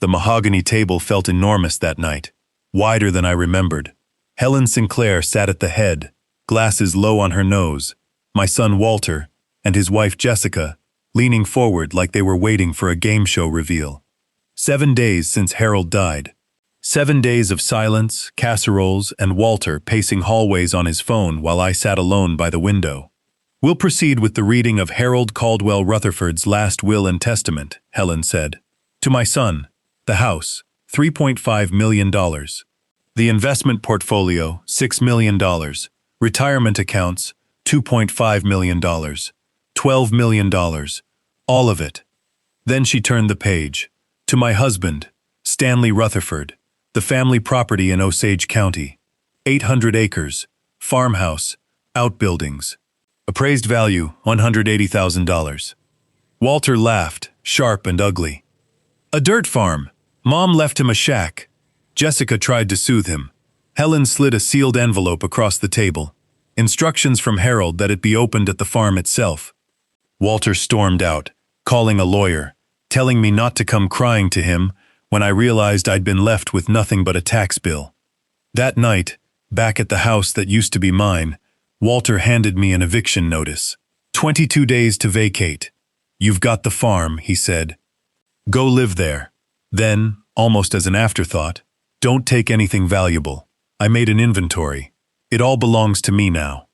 The mahogany table felt enormous that night, wider than I remembered. Helen Sinclair sat at the head, glasses low on her nose, my son Walter, and his wife Jessica, leaning forward like they were waiting for a game show reveal. 7 days since Harold died. 7 days of silence, casseroles, and Walter pacing hallways on his phone while I sat alone by the window. We'll proceed with the reading of Harold Caldwell Rutherford's last will and testament, Helen said. To my son, the house, $3.5 million. The investment portfolio, $6 million. Retirement accounts, $2.5 million. $12 million. All of it. Then she turned the page. To my husband, Stanley Rutherford, the family property in Osage County. 800 acres, farmhouse, outbuildings. Appraised value, $180,000. Walter laughed, sharp and ugly. A dirt farm. Mom left him a shack. Jessica tried to soothe him. Helen slid a sealed envelope across the table. Instructions from Harold that it be opened at the farm itself. Walter stormed out, calling a lawyer, telling me not to come crying to him when I realized I'd been left with nothing but a tax bill. That night, back at the house that used to be mine, Walter handed me an eviction notice. 22 days to vacate. You've got the farm, he said. Go live there. Then, almost as an afterthought, don't take anything valuable. I made an inventory. It all belongs to me now.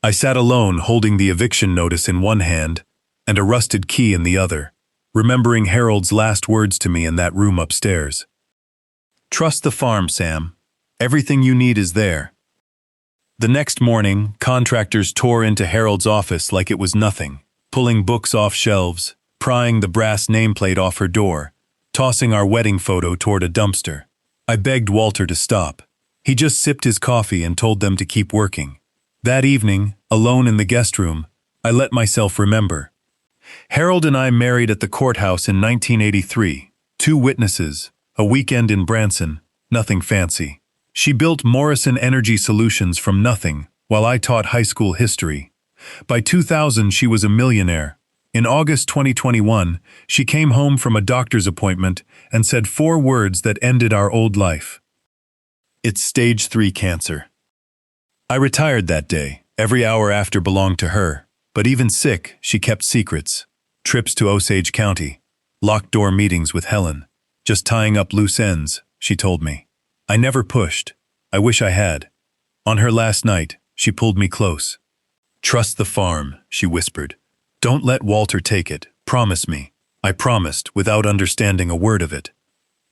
I sat alone holding the eviction notice in one hand and a rusted key in the other, remembering Harold's last words to me in that room upstairs. Trust the farm, Sam. Everything you need is there. The next morning, contractors tore into Harold's office like it was nothing, pulling books off shelves, prying the brass nameplate off her door, tossing our wedding photo toward a dumpster. I begged Walter to stop. He just sipped his coffee and told them to keep working. That evening, alone in the guest room, I let myself remember. Harold and I married at the courthouse in 1983. 2 witnesses, a weekend in Branson, nothing fancy. She built Morrison Energy Solutions from nothing, while I taught high school history. By 2000, she was a millionaire. In August 2021, she came home from a doctor's appointment and said 4 words that ended our old life. It's stage 3 cancer. I retired that day. Every hour after belonged to her. But even sick, she kept secrets. Trips to Osage County. Locked-door meetings with Helen. Just tying up loose ends, she told me. I never pushed. I wish I had. On her last night, she pulled me close. Trust the farm, she whispered. Don't let Walter take it. Promise me. I promised, without understanding a word of it.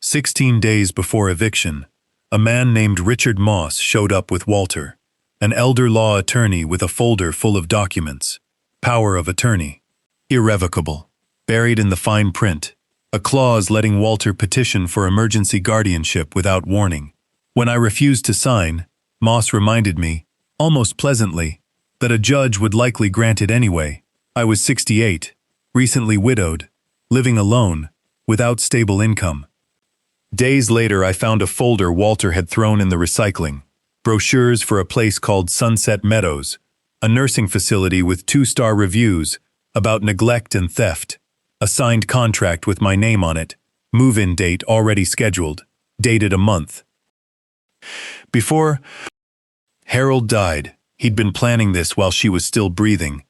16 days before eviction, a man named Richard Moss showed up with Walter, an elder law attorney with a folder full of documents. Power of attorney. Irrevocable. Buried in the fine print. A clause letting Walter petition for emergency guardianship without warning. When I refused to sign, Moss reminded me, almost pleasantly, that a judge would likely grant it anyway. I was 68, recently widowed, living alone, without stable income. Days later, I found a folder Walter had thrown in the recycling. Brochures for a place called Sunset Meadows, a nursing facility with 2-star reviews about neglect and theft. A signed contract with my name on it, move-in date already scheduled, dated a month. Before Harold died, he'd been planning this while she was still breathing.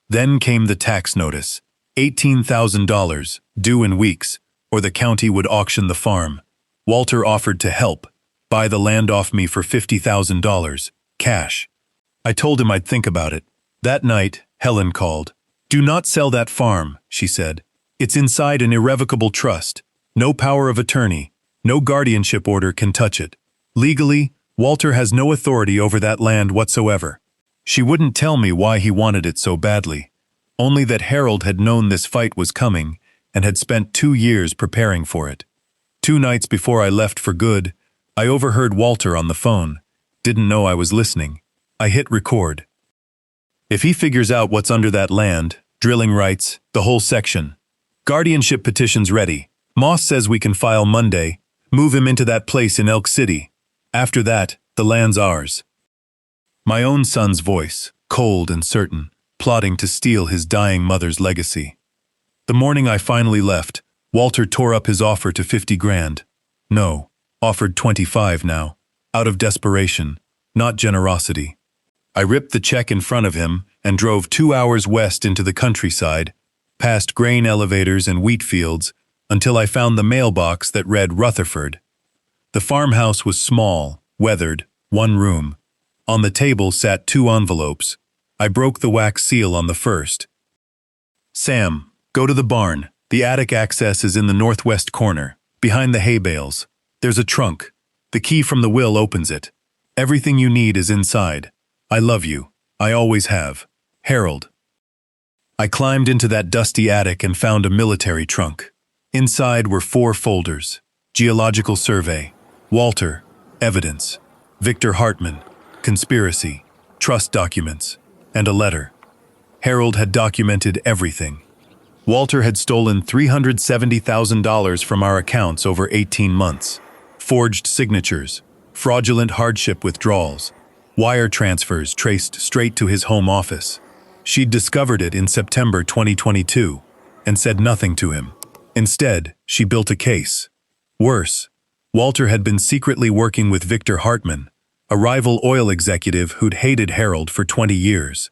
Then came the tax notice, $18,000, due in weeks, or the county would auction the farm. Walter offered to help, buy the land off me for $50,000, cash. I told him I'd think about it. That night, Helen called. Do not sell that farm, she said. It's inside an irrevocable trust. No power of attorney, no guardianship order can touch it. Legally, Walter has no authority over that land whatsoever. She wouldn't tell me why he wanted it so badly, only that Harold had known this fight was coming and had spent 2 years preparing for it. 2 nights before I left for good, I overheard Walter on the phone. Didn't know I was listening. I hit record. If he figures out what's under that land, drilling rights, the whole section. Guardianship petition's ready. Moss says we can file Monday, move him into that place in Elk City. After that, the land's ours. My own son's voice, cold and certain, plotting to steal his dying mother's legacy. The morning I finally left, Walter tore up his offer to 50 grand. No, offered 25 now, out of desperation, not generosity. I ripped the check in front of him and drove 2 hours west into the countryside, past grain elevators and wheat fields, until I found the mailbox that read Rutherford. The farmhouse was small, weathered, one room. On the table sat 2 envelopes. I broke the wax seal on the first. Sam, go to the barn. The attic access is in the northwest corner, behind the hay bales. There's a trunk. The key from the will opens it. Everything you need is inside. I love you. I always have. Harold. I climbed into that dusty attic and found a military trunk. Inside were 4 folders. Geological survey. Walter. Evidence. Victor Hartman. Conspiracy. Trust documents. And a letter. Harold had documented everything. Walter had stolen $370,000 from our accounts over 18 months. Forged signatures. Fraudulent hardship withdrawals. Wire transfers traced straight to his home office. She'd discovered it in September 2022 and said nothing to him. Instead, she built a case. Worse, Walter had been secretly working with Victor Hartman, a rival oil executive who'd hated Harold for 20 years.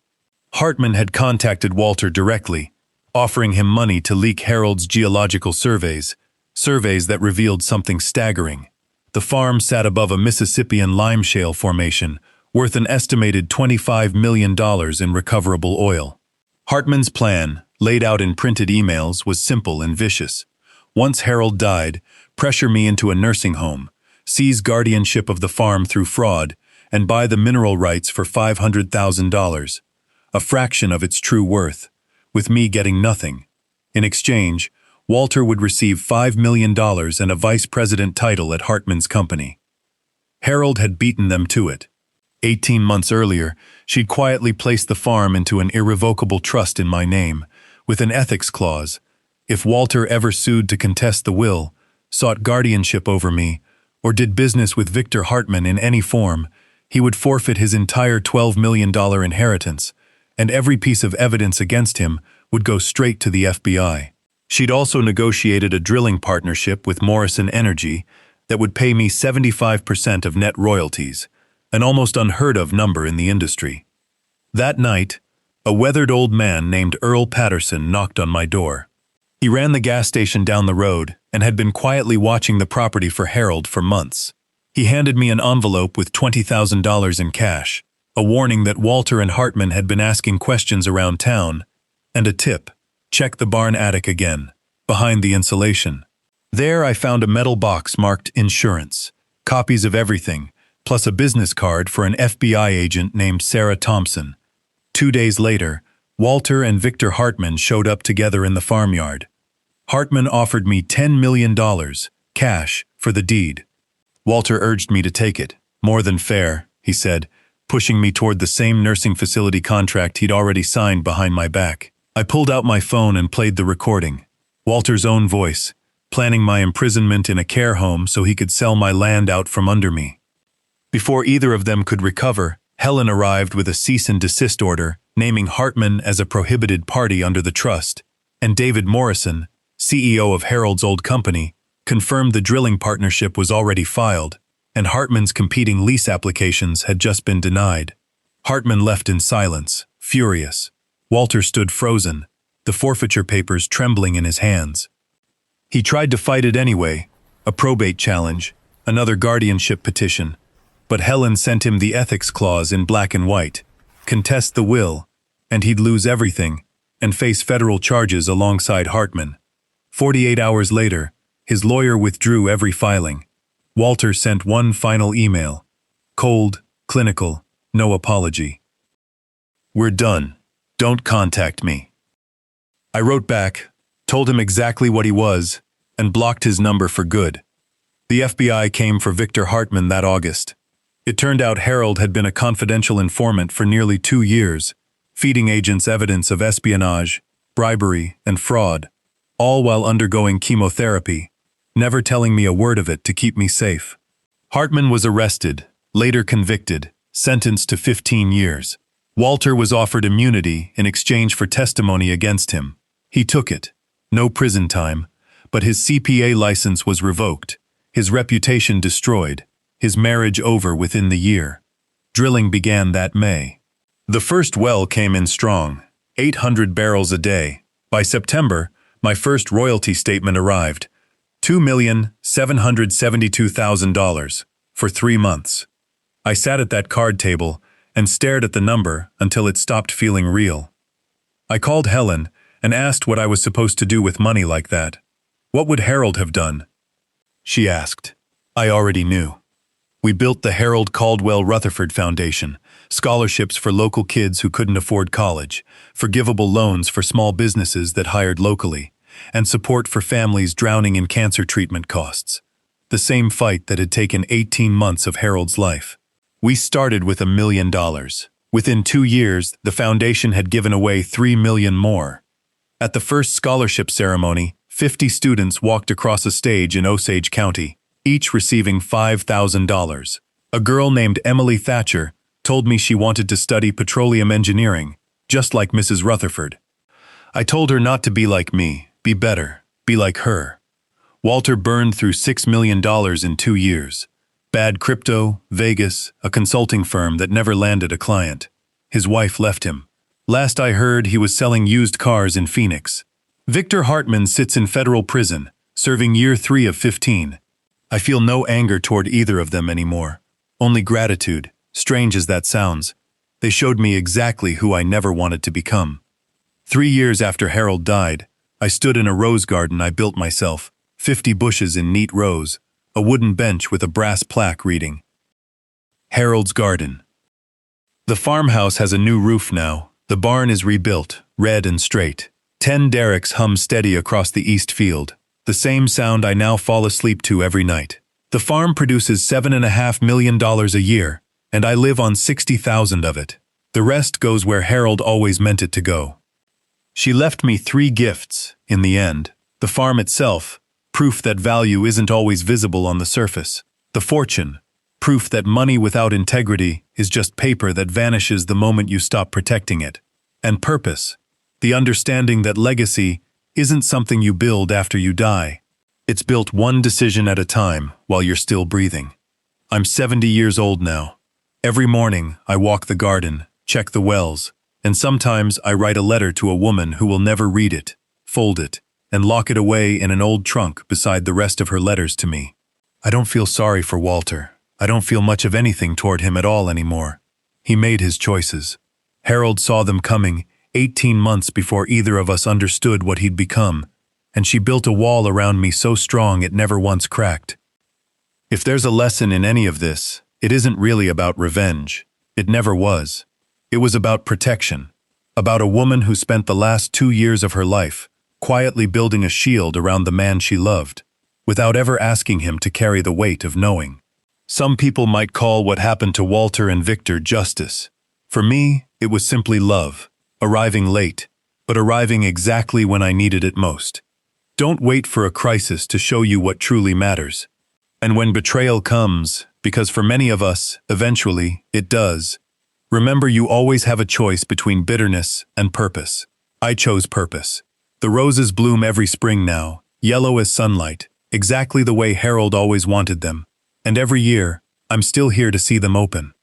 Hartman had contacted Walter directly, offering him money to leak Harold's geological surveys that revealed something staggering. The farm sat above a Mississippian lime shale formation, worth an estimated $25 million in recoverable oil. Hartman's plan, laid out in printed emails, was simple and vicious. Once Harold died, pressure me into a nursing home, seize guardianship of the farm through fraud, and buy the mineral rights for $500,000, a fraction of its true worth, with me getting nothing. In exchange, Walter would receive $5 million and a vice president title at Hartman's company. Harold had beaten them to it. 18 months earlier, she'd quietly placed the farm into an irrevocable trust in my name, with an ethics clause. If Walter ever sued to contest the will, sought guardianship over me, or did business with Victor Hartman in any form, he would forfeit his entire $12 million inheritance, and every piece of evidence against him would go straight to the FBI. She'd also negotiated a drilling partnership with Morrison Energy that would pay me 75% of net royalties, an almost unheard-of number in the industry. That night, a weathered old man named Earl Patterson knocked on my door. He ran the gas station down the road and had been quietly watching the property for Harold for months. He handed me an envelope with $20,000 in cash, a warning that Walter and Hartman had been asking questions around town, and a tip: check the barn attic again, behind the insulation. There I found a metal box marked insurance, copies of everything, plus a business card for an FBI agent named Sarah Thompson. 2 days later, Walter and Victor Hartman showed up together in the farmyard. Hartman offered me $10 million, cash, for the deed. Walter urged me to take it. More than fair, he said, pushing me toward the same nursing facility contract he'd already signed behind my back. I pulled out my phone and played the recording. Walter's own voice, planning my imprisonment in a care home so he could sell my land out from under me. Before either of them could recover, Helen arrived with a cease and desist order, naming Hartman as a prohibited party under the trust, and David Morrison, CEO of Harold's old company, confirmed the drilling partnership was already filed, and Hartman's competing lease applications had just been denied. Hartman left in silence, furious. Walter stood frozen, the forfeiture papers trembling in his hands. He tried to fight it anyway, a probate challenge, another guardianship petition, but Helen sent him the ethics clause in black and white: contest the will, and he'd lose everything, and face federal charges alongside Hartman. 48 hours later, his lawyer withdrew every filing. Walter sent one final email: cold, clinical, no apology. "We're done. Don't contact me." I wrote back, told him exactly what he was, and blocked his number for good. The FBI came for Victor Hartman that August. It turned out Harold had been a confidential informant for nearly 2 years, feeding agents evidence of espionage, bribery, and fraud, all while undergoing chemotherapy, never telling me a word of it to keep me safe. Hartman was arrested, later convicted, sentenced to 15 years. Walter was offered immunity in exchange for testimony against him. He took it. No prison time, but his CPA license was revoked, his reputation destroyed, his marriage over within the year. Drilling began that May. The first well came in strong, 800 barrels a day. By September, my first royalty statement arrived, $2,772,000 for 3 months. I sat at that card table and stared at the number until it stopped feeling real. I called Helen and asked what I was supposed to do with money like that. What would Harold have done? She asked. I already knew. We built the Harold Caldwell Rutherford Foundation, scholarships for local kids who couldn't afford college, forgivable loans for small businesses that hired locally, and support for families drowning in cancer treatment costs. The same fight that had taken 18 months of Harold's life. We started with $1 million. Within 2 years, the foundation had given away $3 million more. At the first scholarship ceremony, 50 students walked across a stage in Osage County, each receiving $5,000. A girl named Emily Thatcher told me she wanted to study petroleum engineering, just like Mrs. Rutherford. I told her not to be like me, be better, be like her. Walter burned through $6 million in 2 years. Bad crypto, Vegas, a consulting firm that never landed a client. His wife left him. Last I heard, he was selling used cars in Phoenix. Victor Hartman sits in federal prison, serving year 3 of 15. I feel no anger toward either of them anymore. Only gratitude, strange as that sounds. They showed me exactly who I never wanted to become. 3 years after Harold died, I stood in a rose garden I built myself, 50 bushes in neat rows, a wooden bench with a brass plaque reading, Harold's Garden. The farmhouse has a new roof now. The barn is rebuilt, red and straight. 10 derricks hum steady across the east field, the same sound I now fall asleep to every night. The farm produces $7.5 million a year, and I live on 60,000 of it. The rest goes where Harold always meant it to go. She left me 3 gifts, in the end. The farm itself, proof that value isn't always visible on the surface. The fortune, proof that money without integrity is just paper that vanishes the moment you stop protecting it. And purpose, the understanding that legacy isn't something you build after you die. It's built one decision at a time while you're still breathing. I'm 70 years old now. Every morning, I walk the garden, check the wells, and sometimes I write a letter to a woman who will never read it, fold it, and lock it away in an old trunk beside the rest of her letters to me. I don't feel sorry for Walter. I don't feel much of anything toward him at all anymore. He made his choices. Harold saw them coming 18 months before either of us understood what he'd become, and she built a wall around me so strong it never once cracked. If there's a lesson in any of this, it isn't really about revenge. It never was. It was about protection, about a woman who spent the last 2 years of her life quietly building a shield around the man she loved, without ever asking him to carry the weight of knowing. Some people might call what happened to Walter and Victor justice. For me, it was simply love, arriving late, but arriving exactly when I needed it most. Don't wait for a crisis to show you what truly matters. And when betrayal comes, because for many of us, eventually, it does, remember you always have a choice between bitterness and purpose. I chose purpose. The roses bloom every spring now, yellow as sunlight, exactly the way Harold always wanted them. And every year, I'm still here to see them open.